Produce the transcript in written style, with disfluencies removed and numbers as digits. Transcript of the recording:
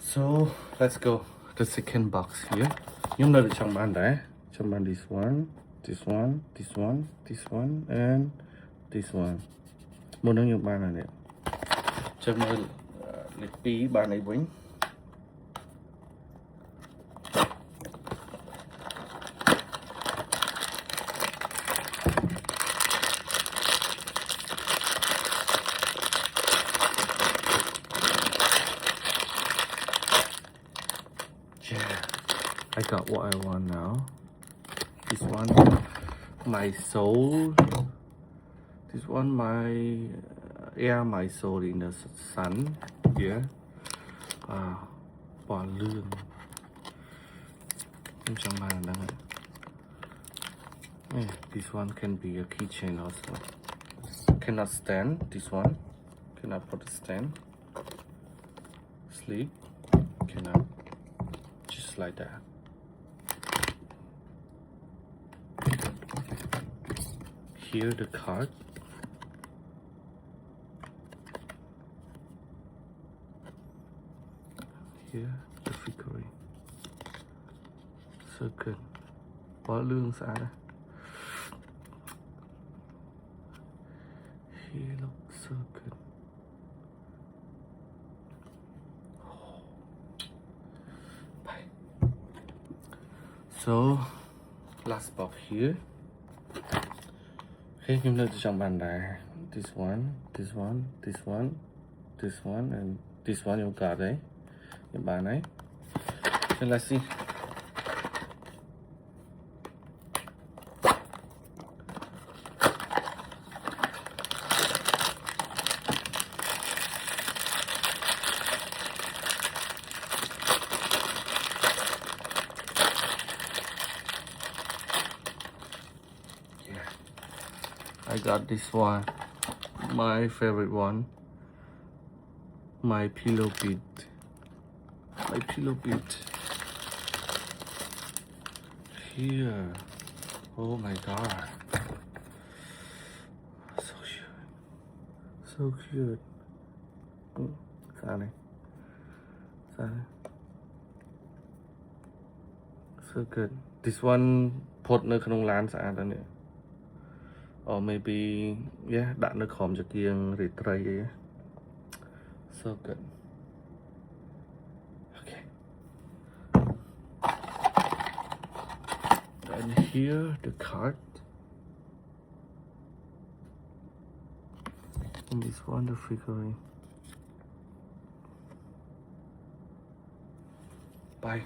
So let's go the second box here. Nhung đã được trong bàn đấy. Trong bàn this one, this one, this one, this one, and this one. Một trong những bàn này nè. Trong lịch phí bàn này vĩnh. Yeah, I got what I want now. This one, my soul. This one, my soul in the sun. Yeah. Bỏ lương. Trong bàn đó. Yeah, this one can be a keychain also. Cannot stand. This one cannot put a stand. Sleep. Cannot. Just like that. Here the card. Here the figurine. So good. Bỏ lương xa đây. He looks so good. Bye. So last box here. Okay, chúng ta trong bàn đài. This one, this one, this one, this one, and this one you got đấy. Những bàn ấy. So let's see. I got this one, my favorite one, my pillow bead. Here, oh my god, so cute. Sorry. So good. This one putនៅក្នុងឡានស្អាតហ្នឹង or maybe yeah ដាក់នៅក្រោមចង្គៀងរាត្រីអី so good. Okay, and here the card, and this one the figurine. Bye.